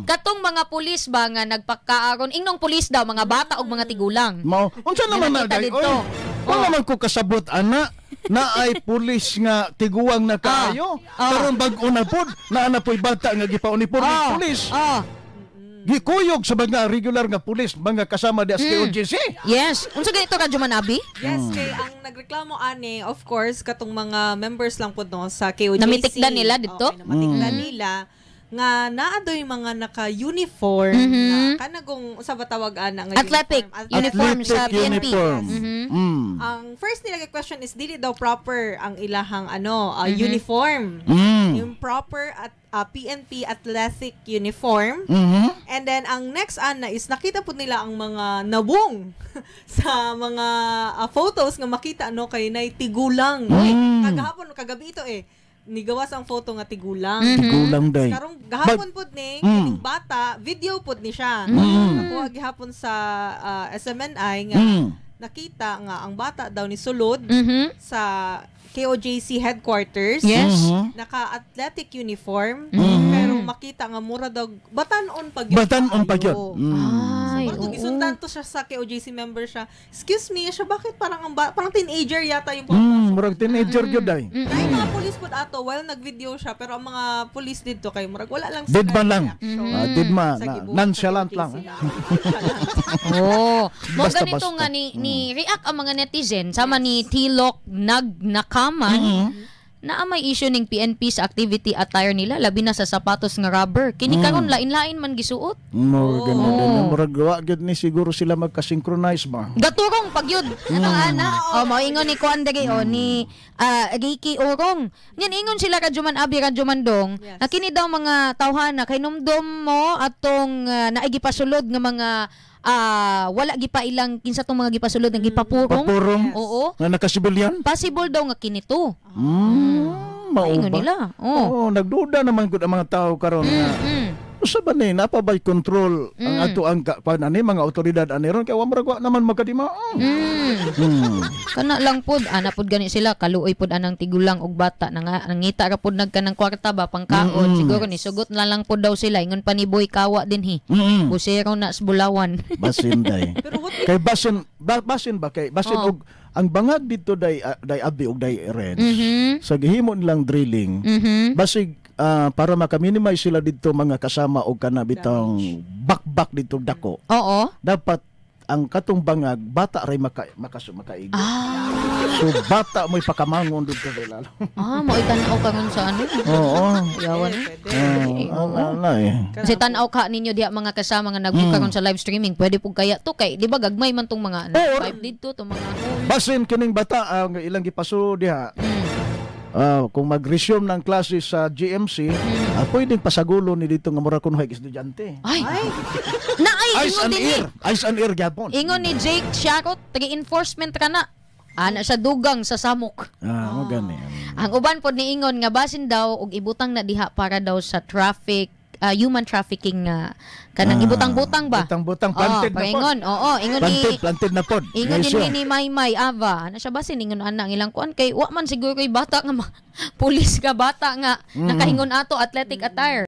Katong mga pulis ba nga nagpakaaron, ingnong pulis daw mga bata og mga tigulang. Mao, unsa naman na Nakita day? dito. Oy, wala man ko kasabot ana na ay pulis nga tiguang na kaayo. Karon bag-o na pod, na po'y bata nga gipauniforme pulis. Gikuyog sa mga regular nga pulis, mga kasama di SKOGC. Yes. Unsa ganito ka Juman Abi? Yes, kay ang nagreklamo ani, of course, katong mga members lang po no sa KOJC. Namitikdan nila dito? Okay, namitikdan nila nga naadoy mga naka-uniform na kanagong sa batawag ana nga Athletic uniform sa PNP. Ang first nila question is dili daw proper ang ilahang uniform. Yung proper at PNP athletic uniform. And then ang next ana is nakita po nila ang mga nabong sa mga photos nga makita kay nay tigulang. Kagahapon kagabi ito nigawas ang photo nga tigulang. Tigulang day. Karong gahapon pud ni kining bata, video pud ni siya. Nakuha gihapon sa SMNI nga nakita nga ang bata daw ni sulod sa KOJC headquarters. Yes. Naka-athletic uniform pero makita nga mura daw batanon pag Batanon pag yun. Ay, so, gisundan to siya sa KOJC member siya. Excuse me, siya bakit parang parang teenager yata yung murag teenager gyud day. Ay, mga police pud ato while nag-video siya pero ang mga police dito kay murag wala lang Didma lang. Didma, nonchalant lang. mo Basta, ganito basta. nga ni react ang mga netizen sama ni Tilok nagnakaman na may issue ning PNP sa activity attire nila labi na sa sapatos nga rubber kini karon lain-lain man gisuot. Murag wa gyud ni siguro sila magka-synchronize ba. Gaturong pagyud ang ana moingon ni kuan dagi ni Giki Orong nyan ingon sila Radyoman Abi Radyoman Dong na kini daw mga tawhana kay numdom mo atong naigipasulod nga mga wala gipa ilang kinsa tong mga gipasulod nga gipapurong. Oo. Nga naka-civilian? Possible daw nga kinito. Mao nila. Nagduda naman gud ang mga tao karon nga. Usa ba ni napabay control ang ato ang mga otoridad ani ron kay wa murag naman magkadima. Kana lang pud ana pud gani sila kaluoy pud anang tigulang og bata nangita ra pud nagkanang kwarta ba pangkaon siguro ni sugot na lang pud daw sila ingon pa ni Boy Kawa dinhi. Busero na sa Bulawan. Basin day. Kay basin ba kay basin og ang bangag dito day Abi og day Red. Sa gihimo nilang drilling. Basig para maka-minimize sila dito mga kasama o kana bitong bakbak dito dako. Oo. Dapat ang katong bangag bata ray makaig. So bata mo'y pakamangon dito kay lalo. Mo itanaw karon sa ano? Oo. Yawan. Kasi tanaw ka ninyo diha mga kasama nga nag-book karon sa live streaming. Pwede pug kaya to kay di ba gagmay man tong mga vibe dito to mga basin kining bata ang ilang gipaso diha. Kung mag-resume ng klase sa GMC, pwedeng pasagulo ni dito nga mura kuno estudyante. Ay. Ingon din Ice and air gyapon. Ingon ni Jake Shakot, tagi-enforcement ka na. Ana sa dugang sa samok. Mo gani. Ang uban pod ni ingon nga basin daw og ibutang na diha para daw sa traffic human trafficking kanang ibutang-butang ba? Butang-butang planted na pod. Ingon planted na pod. Ingon ni Maymay Ava, ana siya basin ingon ana ang ilang kuan kay wa man siguro kay bata nga pulis ka bata nga nakahingon ato athletic attire.